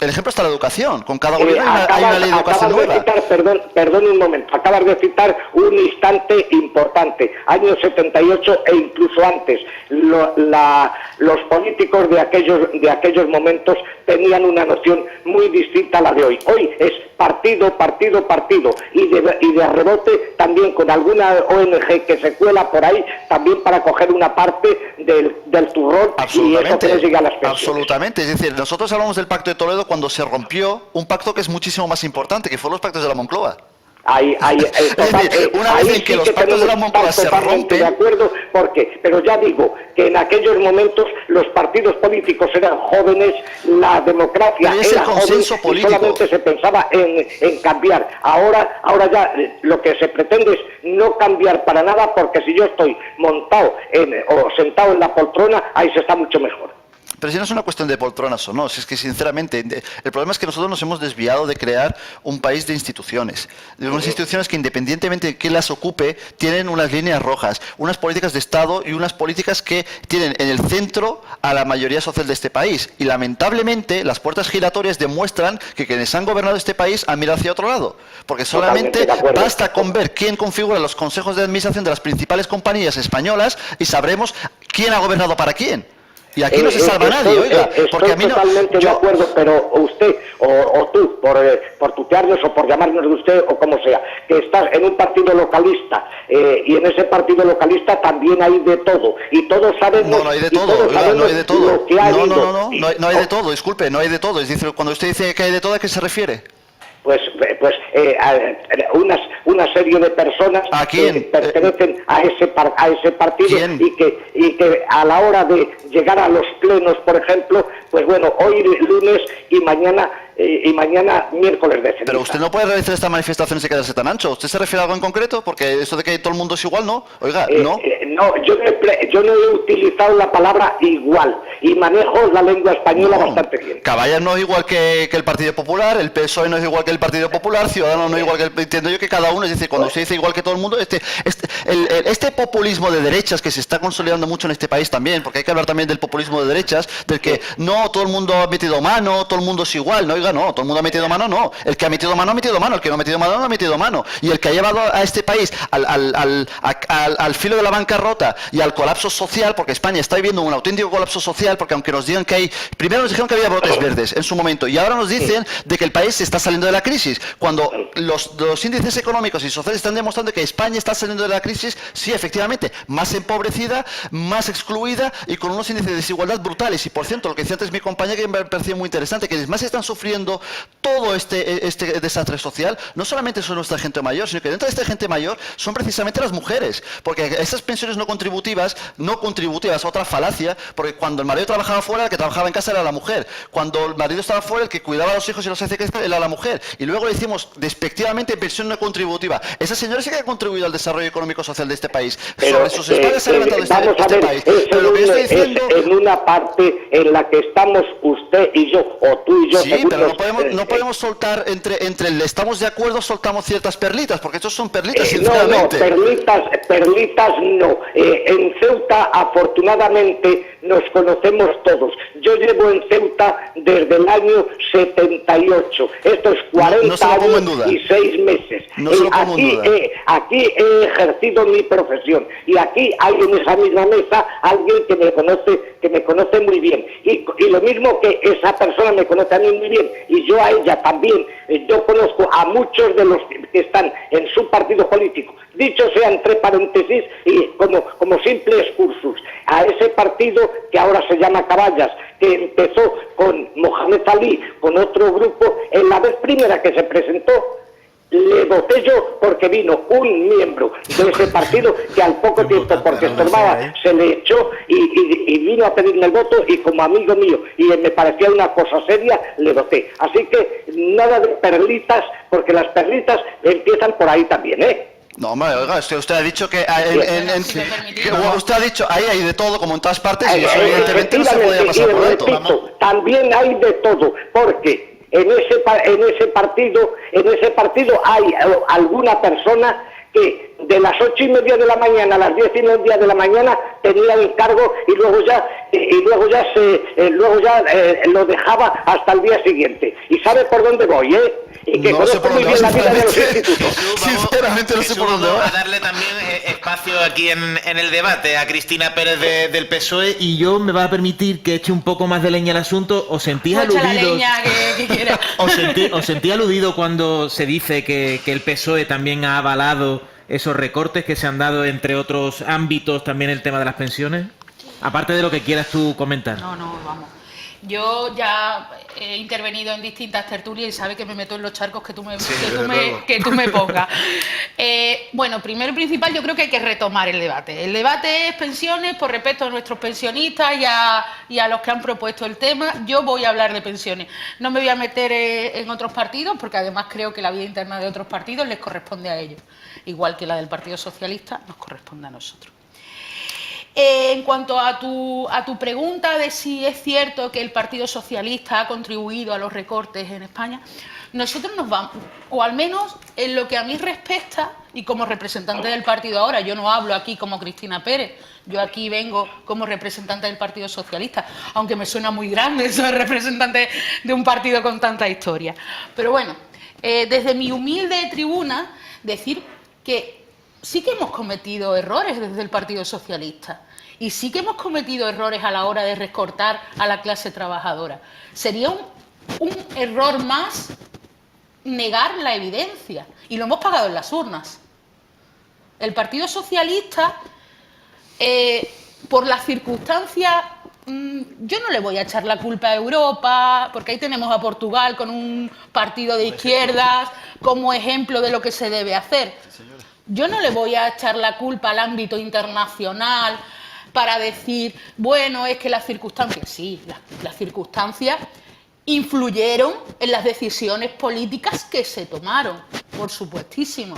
El ejemplo está la educación. Con cada gobierno hay una ley de educación nueva. Perdón un momento, acabas de citar un instante importante, años 78 e incluso antes. Los políticos de aquellos momentos tenían una noción muy distinta a la de hoy. Hoy es partido, y de rebote también con alguna ONG que se cuela por ahí, también para coger una parte del turrón y eso que les llega a las pensiones. Absolutamente, es decir, nosotros hablamos del Pacto de Toledo cuando se rompió un pacto que es muchísimo más importante, que fueron los pactos de la Moncloa. Una vez en que los pactos de la Moncloa se rompen, de acuerdo, pero ya digo que en aquellos momentos los partidos políticos eran jóvenes, la democracia era joven y solamente se pensaba en cambiar. Ahora ya lo que se pretende es no cambiar para nada, porque si yo estoy montado o sentado en la poltrona, ahí se está mucho mejor. Pero si no es una cuestión de poltronas o no, si es que sinceramente el problema es que nosotros nos hemos desviado de crear un país de instituciones, de unas instituciones que independientemente de quién las ocupe, tienen unas líneas rojas, unas políticas de Estado y unas políticas que tienen en el centro a la mayoría social de este país. Y lamentablemente las puertas giratorias demuestran que quienes han gobernado este país han mirado hacia otro lado, porque solamente basta con ver quién configura los consejos de administración de las principales compañías españolas y sabremos quién ha gobernado para quién. Y aquí no se salva nadie, oiga, porque a mí no... Totalmente de acuerdo, pero usted o tú, por tutearnos o por llamarnos de usted o como sea, que estás en un partido localista y en ese partido localista también hay de todo y todos sabemos... No hay de todo, oiga, no hay de todo. No hay de todo, disculpe, no hay de todo. Es decir, cuando usted dice que hay de todo, ¿a qué se refiere? Pues una serie de personas que pertenecen a ese partido y que a la hora de llegar a los plenos, por ejemplo, pues bueno, hoy lunes y mañana miércoles de ceniza. Pero usted no puede realizar estas manifestaciones y quedarse tan ancho. ¿Usted se refiere a algo en concreto? Porque eso de que todo el mundo es igual, ¿no? Oiga, no. No, yo no he utilizado la palabra igual y manejo la lengua española bastante bien. Caballas no es igual que el Partido Popular, el PSOE no es igual que el Partido Popular, Ciudadanos no es igual que el... Entiendo yo que cada uno, es decir, cuando usted dice igual que todo el mundo, este populismo de derechas que se está consolidando mucho en este país también, porque hay que hablar también del populismo de derechas, del que no, todo el mundo ha metido mano, todo el mundo es igual, no, oiga, no, todo el mundo ha metido mano, no. El que ha metido mano, ha metido mano, el que no ha metido mano, no ha metido mano. Y el que ha llevado a este país al filo de la bancarrota y al colapso social, porque España está viviendo un auténtico colapso social, porque aunque nos digan que hay... Primero nos dijeron que había brotes verdes en su momento, y ahora nos dicen de que el país está saliendo de la crisis, cuando los índices económicos y sociales están demostrando que España está saliendo de la crisis, sí, efectivamente, más empobrecida, más excluida y con unos índices de desigualdad brutales. Y por cierto, lo que decía antes mi compañera, que me parecía muy interesante, que más están sufriendo todo este desastre social, no solamente son nuestra gente mayor, sino que dentro de esta gente mayor son precisamente las mujeres, porque esas pensiones no contributivas, otra falacia, porque cuando el marido trabajaba fuera, el que trabajaba en casa era la mujer, cuando el marido estaba fuera, el que cuidaba a los hijos y los hacía crecer era la mujer, y luego le decimos despectivamente pensión no contributiva. Esa señora sí que ha contribuido al desarrollo económico-social de este país. Pero, sobre sus espaldas se ha levantado este país. Pero lo que yo estoy diciendo... en una parte en la que estamos usted y yo, o tú y yo... Sí, pero no podemos soltar entre el estamos de acuerdo, soltamos ciertas perlitas, porque estos son perlitas, sinceramente. Perlitas no. En Ceuta, afortunadamente, nos conocemos todos. Yo llevo en Ceuta desde el año 78. Esto es 40 años y 6 meses. Aquí he ejercido mi profesión y aquí hay en esa misma mesa alguien que me conoce muy bien. Y lo mismo que esa persona me conoce a mí muy bien y yo a ella también. Yo conozco a muchos de los que están en su partido político. Dicho sea entre paréntesis y como simple excursus, a ese partido que ahora se llama Caballas, que empezó con Mohamed Ali, con otro grupo, en la vez primera que se presentó, le voté yo porque vino un miembro de ese partido que al poco tiempo, porque estorbaba, se le echó y vino a pedirme el voto y como amigo mío, y me parecía una cosa seria, le voté. Así que nada de perlitas, porque las perlitas empiezan por ahí también, ¿eh? No, hombre, oiga, usted ha dicho que usted ha dicho ahí hay de todo, como en todas partes, y eso evidentemente no se podía pasar por alto. También hay de todo, porque en ese partido hay alguna persona que de las 8:30 de la mañana a las 10:30 de la mañana tenía el cargo y luego ya lo dejaba hasta el día siguiente. Y sabe por dónde voy, y que conozco muy bien la vida de los institutos. Sinceramente no sé por dónde voy. A darle también espacio aquí en el debate a Cristina Pérez del PSOE, y yo me va a permitir que eche un poco más de leña al asunto. ¿Os sentís aludidos? ¿Os sentís aludido cuando se dice que el PSOE también ha avalado esos recortes que se han dado, entre otros ámbitos, también el tema de las pensiones? Aparte de lo que quieras tú comentar. No, vamos. Yo ya he intervenido en distintas tertulias y sabes que me meto en los charcos que tú me pongas. Bueno, primero y principal, yo creo que hay que retomar el debate. El debate es pensiones por respeto a nuestros pensionistas y a los que han propuesto el tema. Yo voy a hablar de pensiones. No me voy a meter en otros partidos, porque además creo que la vida interna de otros partidos les corresponde a ellos. Igual que la del Partido Socialista nos corresponde a nosotros. En cuanto a tu pregunta de si es cierto que el Partido Socialista ha contribuido a los recortes en España, nosotros nos vamos, o al menos en lo que a mí respecta, y como representante del partido ahora, yo no hablo aquí como Cristina Pérez, yo aquí vengo como representante del Partido Socialista, aunque me suena muy grande ser representante de un partido con tanta historia. Pero bueno, desde mi humilde tribuna, decir que sí que hemos cometido errores desde el Partido Socialista y sí que hemos cometido errores a la hora de recortar a la clase trabajadora. Sería un error más negar la evidencia, y lo hemos pagado en las urnas. El Partido Socialista, por las circunstancias, yo no le voy a echar la culpa a Europa, porque ahí tenemos a Portugal con un partido de izquierdas como ejemplo de lo que se debe hacer. Yo no le voy a echar la culpa al ámbito internacional para decir, bueno, es que las circunstancias, sí, las circunstancias influyeron en las decisiones políticas que se tomaron, por supuestísimo.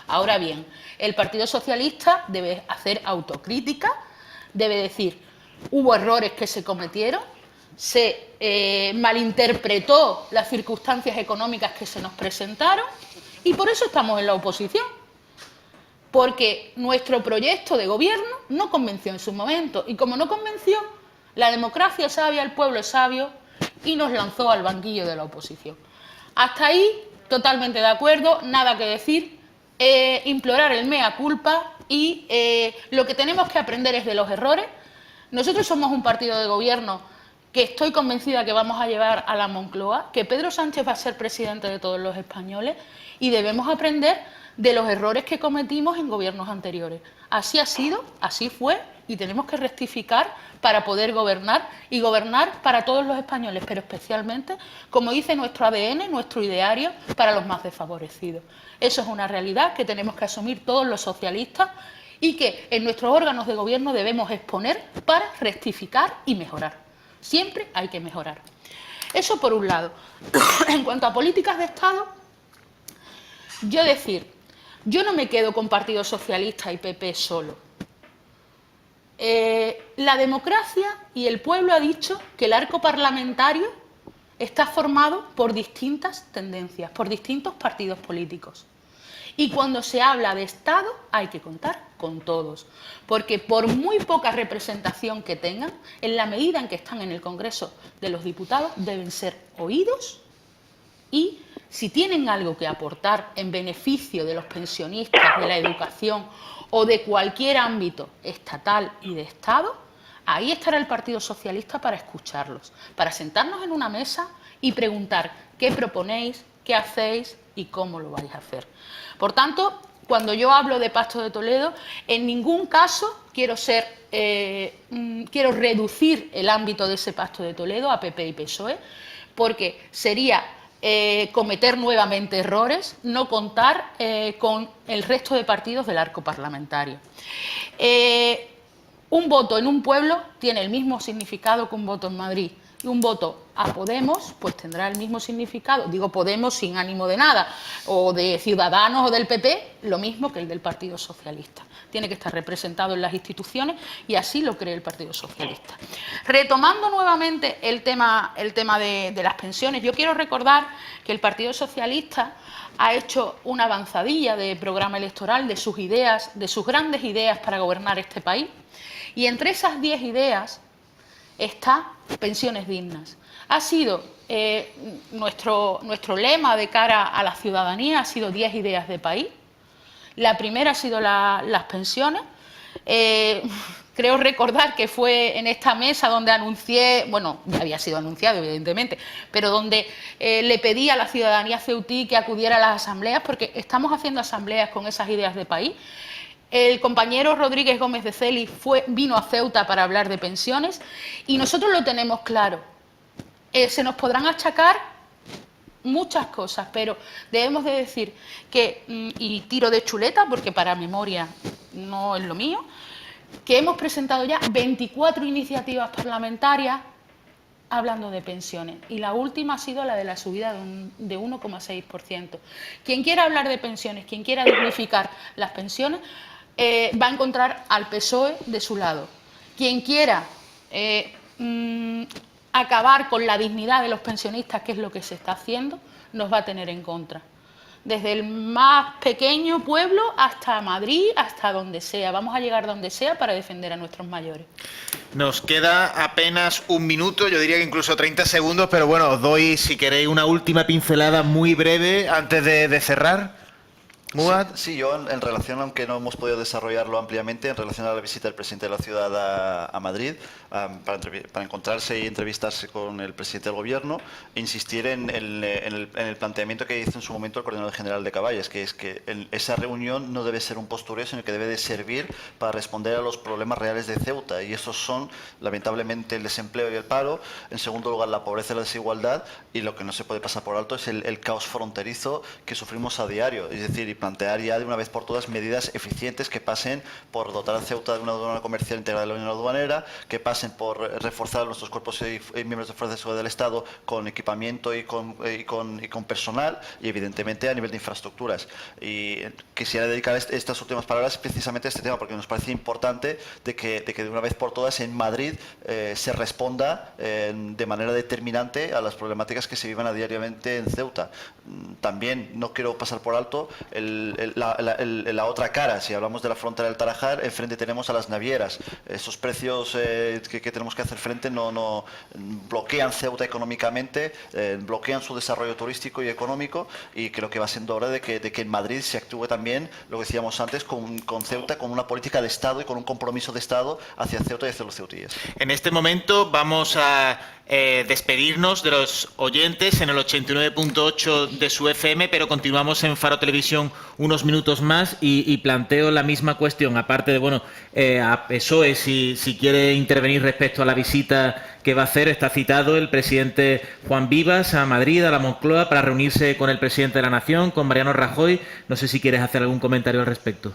Ahora bien, el Partido Socialista debe hacer autocrítica, debe decir, hubo errores que se cometieron, se malinterpretó las circunstancias económicas que se nos presentaron y por eso estamos en la oposición. Porque nuestro proyecto de gobierno no convenció en su momento y como no convenció, la democracia es sabia, el pueblo es sabio y nos lanzó al banquillo de la oposición. Hasta ahí, totalmente de acuerdo, nada que decir, implorar el mea culpa y lo que tenemos que aprender es de los errores. Nosotros somos un partido de gobierno que estoy convencida que vamos a llevar a la Moncloa, que Pedro Sánchez va a ser presidente de todos los españoles y debemos aprender de los errores que cometimos en gobiernos anteriores. Así ha sido, así fue y tenemos que rectificar para poder gobernar y gobernar para todos los españoles, pero especialmente, como dice nuestro ADN, nuestro ideario, para los más desfavorecidos. Eso es una realidad que tenemos que asumir todos los socialistas y que en nuestros órganos de gobierno debemos exponer para rectificar y mejorar. Siempre hay que mejorar. Eso por un lado. En cuanto a políticas de Estado, yo no me quedo con Partido Socialista y PP solo. La democracia y el pueblo ha dicho que el arco parlamentario está formado por distintas tendencias, por distintos partidos políticos. Y cuando se habla de Estado hay que contar con todos, porque por muy poca representación que tengan, en la medida en que están en el Congreso de los Diputados, deben ser oídos y si tienen algo que aportar en beneficio de los pensionistas, de la educación o de cualquier ámbito estatal y de Estado, ahí estará el Partido Socialista para escucharlos, para sentarnos en una mesa y preguntar qué proponéis, qué hacéis y cómo lo vais a hacer. Por tanto, cuando yo hablo de Pacto de Toledo, en ningún caso quiero reducir el ámbito de ese Pacto de Toledo a PP y PSOE, porque sería cometer nuevamente errores, no contar con el resto de partidos del arco parlamentario. Un voto en un pueblo tiene el mismo significado que un voto en Madrid. Y un voto a Podemos pues tendrá el mismo significado, digo Podemos sin ánimo de nada, o de Ciudadanos o del PP, lo mismo que el del Partido Socialista. Tiene que estar representado en las instituciones y así lo cree el Partido Socialista. Retomando nuevamente el tema de las pensiones, yo quiero recordar que el Partido Socialista ha hecho una avanzadilla de programa electoral, de sus ideas, de sus grandes ideas para gobernar este país, y entre esas 10 ideas está pensiones dignas. Ha sido nuestro lema de cara a la ciudadanía, ha sido 10 ideas de país. La primera ha sido las pensiones. Creo recordar que fue en esta mesa donde anuncié, bueno, ya había sido anunciado evidentemente, pero donde le pedí a la ciudadanía ceutí que acudiera a las asambleas, porque estamos haciendo asambleas con esas ideas de país. El compañero Rodríguez Gómez de Celi vino a Ceuta para hablar de pensiones y nosotros lo tenemos claro. Se nos podrán achacar muchas cosas, pero debemos de decir que, y tiro de chuleta porque para memoria no es lo mío, que hemos presentado ya 24 iniciativas parlamentarias hablando de pensiones y la última ha sido la de la subida de 1,6%. Quien quiera hablar de pensiones, quien quiera dignificar las pensiones, va a encontrar al PSOE de su lado. Quien quiera acabar con la dignidad de los pensionistas, que es lo que se está haciendo, nos va a tener en contra. Desde el más pequeño pueblo hasta Madrid, hasta donde sea. Vamos a llegar donde sea para defender a nuestros mayores. Nos queda apenas un minuto, yo diría que incluso 30 segundos, pero bueno, os doy, si queréis, una última pincelada muy breve antes de cerrar. Muad. Sí, yo en relación, aunque no hemos podido desarrollarlo ampliamente, en relación a la visita del presidente de la ciudad a Madrid, para encontrarse y entrevistarse con el presidente del gobierno, insistir en el planteamiento que hizo en su momento el coordinador general de Caballes, que es que esa reunión no debe ser un postureo, sino que debe de servir para responder a los problemas reales de Ceuta, y esos son, lamentablemente, el desempleo y el paro, en segundo lugar, la pobreza y la desigualdad, y lo que no se puede pasar por alto es el caos fronterizo que sufrimos a diario, es decir, plantear ya de una vez por todas medidas eficientes que pasen por dotar a Ceuta de una aduana comercial integrada de la Unión Aduanera, que pasen por reforzar nuestros cuerpos y miembros de fuerzas de seguridad del Estado con equipamiento y con personal, y evidentemente a nivel de infraestructuras. Y quisiera dedicar estas últimas palabras precisamente a este tema, porque nos parece importante de que de una vez por todas en Madrid se responda de manera determinante a las problemáticas que se viven a diariamente en Ceuta. También no quiero pasar por alto la otra cara. Si hablamos de la frontera del Tarajal, enfrente tenemos a las navieras. Esos precios que tenemos que hacer frente no bloquean Ceuta económicamente, bloquean su desarrollo turístico y económico, y creo que va siendo hora de que en Madrid se actúe también, lo que decíamos antes, con Ceuta, con una política de Estado y con un compromiso de Estado hacia Ceuta y hacia los ceutíes. En este momento vamos a despedirnos de los oyentes en el 89.8 de su FM, pero continuamos en Faro Televisión unos minutos más y planteo la misma cuestión, aparte de, bueno, a PSOE, si quiere intervenir respecto a la visita que va a hacer. Está citado el presidente Juan Vivas a Madrid, a la Moncloa, para reunirse con el presidente de la Nación, con Mariano Rajoy. No sé si quieres hacer algún comentario al respecto.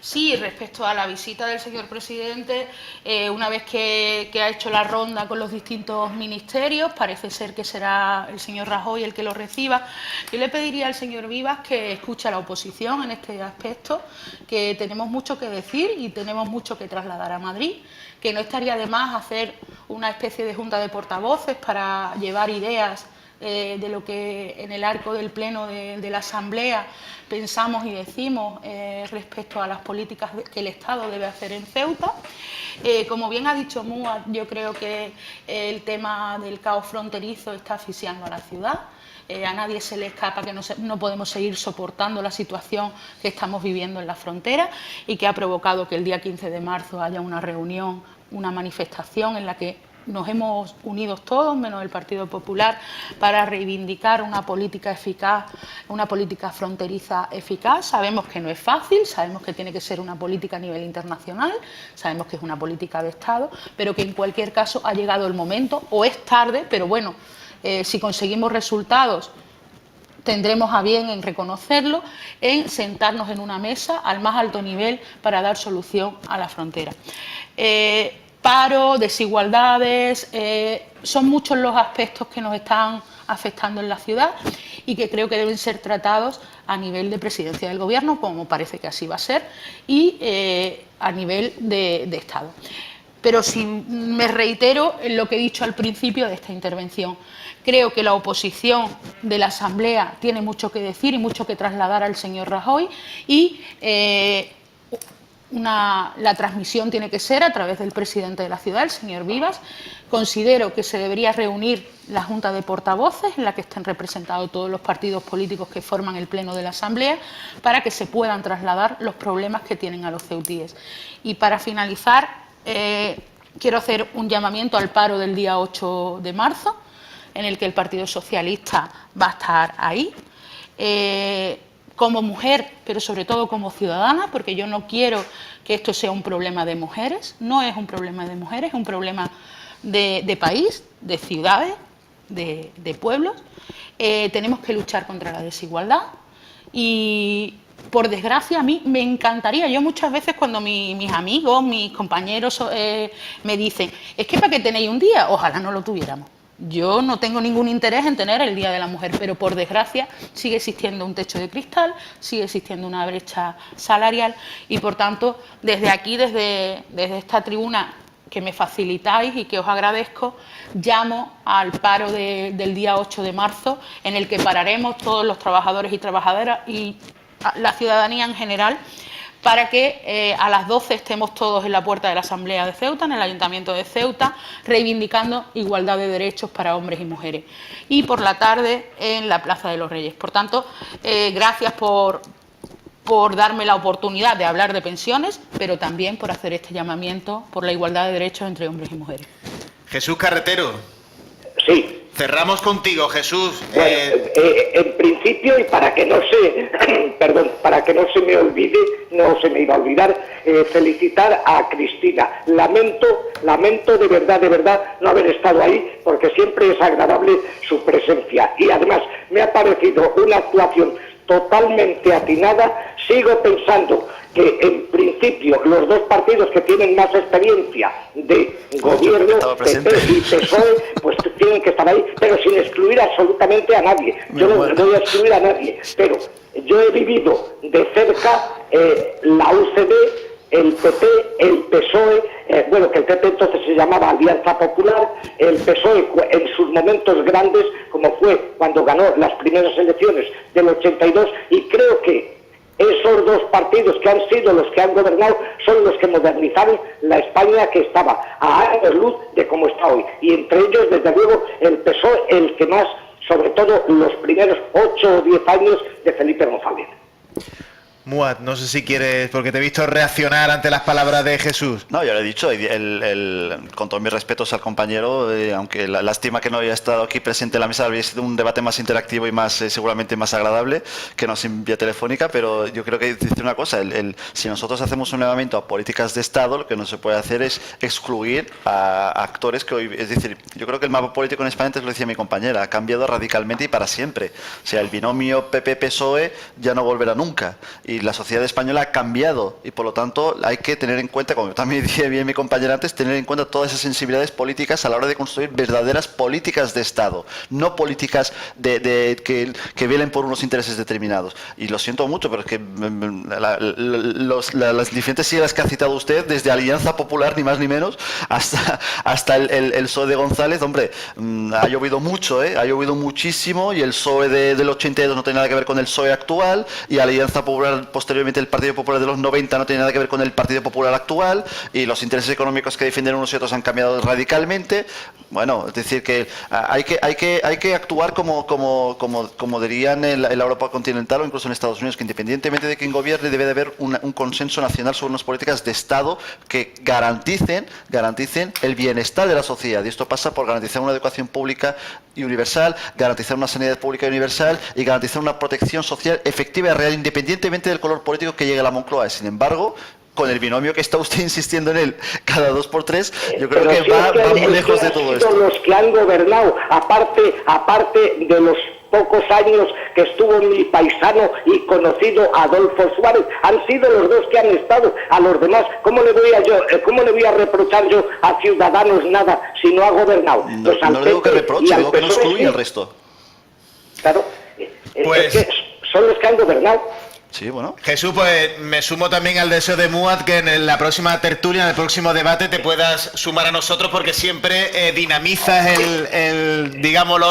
Sí, respecto a la visita del señor presidente, una vez que ha hecho la ronda con los distintos ministerios, parece ser que será el señor Rajoy el que lo reciba. Yo le pediría al señor Vivas que escuche a la oposición en este aspecto, que tenemos mucho que decir y tenemos mucho que trasladar a Madrid, que no estaría de más hacer una especie de junta de portavoces para llevar ideas de lo que en el arco del Pleno de la Asamblea pensamos y decimos respecto a las políticas que el Estado debe hacer en Ceuta. Como bien ha dicho Muad, yo creo que el tema del caos fronterizo está asfixiando a la ciudad. A nadie se le escapa que no podemos seguir soportando la situación que estamos viviendo en la frontera y que ha provocado que el día 15 de marzo haya una reunión, una manifestación en la que nos hemos unido todos, menos el Partido Popular, para reivindicar una política eficaz, una política fronteriza eficaz. Sabemos que no es fácil, sabemos que tiene que ser una política a nivel internacional, sabemos que es una política de Estado, pero que en cualquier caso ha llegado el momento, o es tarde, pero bueno, si conseguimos resultados tendremos a bien en reconocerlo, en sentarnos en una mesa al más alto nivel para dar solución a la frontera. Paro, desigualdades, son muchos los aspectos que nos están afectando en la ciudad y que creo que deben ser tratados a nivel de presidencia del Gobierno, como parece que así va a ser, y a nivel de Estado. Pero me reitero en lo que he dicho al principio de esta intervención. Creo que la oposición de la Asamblea tiene mucho que decir y mucho que trasladar al señor Rajoy y la transmisión tiene que ser a través del presidente de la ciudad, el señor Vivas. Considero que se debería reunir la Junta de Portavoces, en la que estén representados todos los partidos políticos que forman el Pleno de la Asamblea, para que se puedan trasladar los problemas que tienen a los ceutíes. Y para finalizar, quiero hacer un llamamiento al paro del día 8 de marzo, en el que el Partido Socialista va a estar ahí. Como mujer, pero sobre todo como ciudadana, porque yo no quiero que esto sea un problema de mujeres, no es un problema de mujeres, es un problema de país, de ciudades, de pueblos. Tenemos que luchar contra la desigualdad y, por desgracia, a mí me encantaría, yo muchas veces cuando mis amigos, mis compañeros me dicen, es que ¿para qué tenéis un día? Ojalá no lo tuviéramos. Yo no tengo ningún interés en tener el Día de la Mujer, pero por desgracia sigue existiendo un techo de cristal, sigue existiendo una brecha salarial y por tanto desde aquí, desde esta tribuna, que me facilitáis y que os agradezco, llamo al paro del día 8 de marzo, en el que pararemos todos los trabajadores y trabajadoras y la ciudadanía en general, para que a las 12 estemos todos en la puerta de la Asamblea de Ceuta, en el Ayuntamiento de Ceuta, reivindicando igualdad de derechos para hombres y mujeres. Y por la tarde en la Plaza de los Reyes. Por tanto, gracias por darme la oportunidad de hablar de pensiones, pero también por hacer este llamamiento por la igualdad de derechos entre hombres y mujeres. Jesús Carretero. Sí. Cerramos contigo, Jesús. Bueno, en principio, y para que no se, perdón, para que no se me olvide, no se me iba a olvidar, felicitar a Cristina. Lamento de verdad no haber estado ahí, porque siempre es agradable su presencia. Y además me ha parecido una actuación totalmente atinada. Sigo pensando que en principio los dos partidos que tienen más experiencia de gobierno, PP y PSOE, pues tienen que estar ahí, pero sin excluir absolutamente a nadie. Yo no voy a excluir a nadie, pero yo he vivido de cerca la UCD, el PP, el PSOE, bueno, que el PP entonces se llamaba Alianza Popular, el PSOE en sus momentos grandes, como fue cuando ganó las primeras elecciones del 82, y creo que esos dos partidos que han sido los que han gobernado son los que modernizaron la España que estaba a años luz de cómo está hoy. Y entre ellos, desde luego, el PSOE, el que más, sobre todo los primeros 8 o 10 años de Felipe González. Muad, no sé si quieres, porque te he visto reaccionar ante las palabras de Jesús. No, yo le he dicho, con todos mis respetos al compañero, aunque lástima que no haya estado aquí presente en la mesa, habría sido un debate más interactivo y más seguramente más agradable que no sin vía telefónica, pero yo creo que dice una cosa, si nosotros hacemos un llamamiento a políticas de Estado, lo que no se puede hacer es excluir a actores que hoy, es decir, yo creo que el mapa político en España, antes lo decía mi compañera, ha cambiado radicalmente y para siempre. O sea, el binomio PP-PSOE ya no volverá nunca. Y la sociedad española ha cambiado y por lo tanto hay que tener en cuenta, como también decía bien mi compañera antes, tener en cuenta todas esas sensibilidades políticas a la hora de construir verdaderas políticas de Estado, no políticas que velen por unos intereses determinados. Y lo siento mucho, pero es que las diferentes siglas que ha citado usted, desde Alianza Popular, ni más ni menos, hasta el PSOE de González, hombre, ha llovido mucho, ha llovido muchísimo, y el PSOE del 82 no tiene nada que ver con el PSOE actual, y Alianza Popular posteriormente el Partido Popular de los 90 no tiene nada que ver con el Partido Popular actual, y los intereses económicos que defienden unos y otros han cambiado radicalmente. Bueno, es decir, que hay que actuar como dirían en la Europa continental o incluso en Estados Unidos, que independientemente de quién gobierne debe de haber un consenso nacional sobre unas políticas de Estado que garanticen el bienestar de la sociedad, y esto pasa por garantizar una educación pública y universal, garantizar una sanidad pública y universal y garantizar una protección social efectiva y real, independientemente del color político que llegue a la Moncloa. Sin embargo, con el binomio que está usted insistiendo en él cada 2 por 3, yo creo que va muy lejos de todo esto. Los que han gobernado, aparte de los pocos años que estuvo mi paisano y conocido Adolfo Suárez, han sido los dos que han estado. A los demás, ¿cómo le voy a reprochar yo a Ciudadanos nada si no ha gobernado? No, pues no le digo que reproche, digo que no excluye al resto. Claro, pues es que son los que han gobernado. Sí, bueno. Jesús, pues me sumo también al deseo de Muad que en la próxima tertulia, en el próximo debate, te puedas sumar a nosotros, porque siempre dinamizas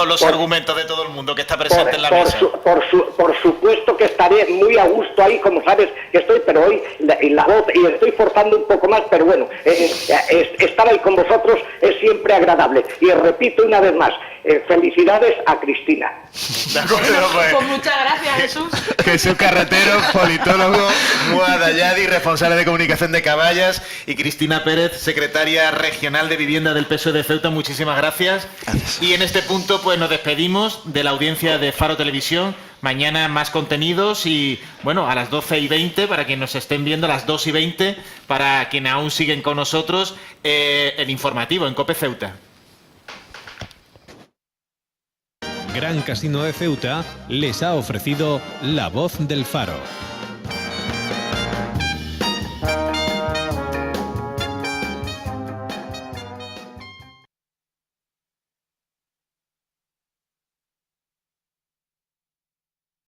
los argumentos de todo el mundo que está presente en la mesa. Por supuesto que estaré muy a gusto ahí, como sabes que estoy, pero hoy la voz, y estoy forzando un poco más, pero bueno, estar ahí con vosotros es siempre agradable. Y repito una vez más, felicidades a Cristina. De acuerdo, Pues muchas gracias, Jesús. Jesús Carretero, politólogo, Muad Ayadi, responsable de comunicación de Caballas, y Cristina Pérez, secretaria regional de Vivienda del PSOE de Ceuta. Muchísimas gracias. Y en este punto pues nos despedimos de la audiencia de Faro Televisión. Mañana más contenidos y, bueno, a las 12:20, para quienes nos estén viendo, a las 2:20, para quienes aún siguen con nosotros, el informativo en COPE Ceuta. Gran Casino de Ceuta les ha ofrecido La Voz del Faro.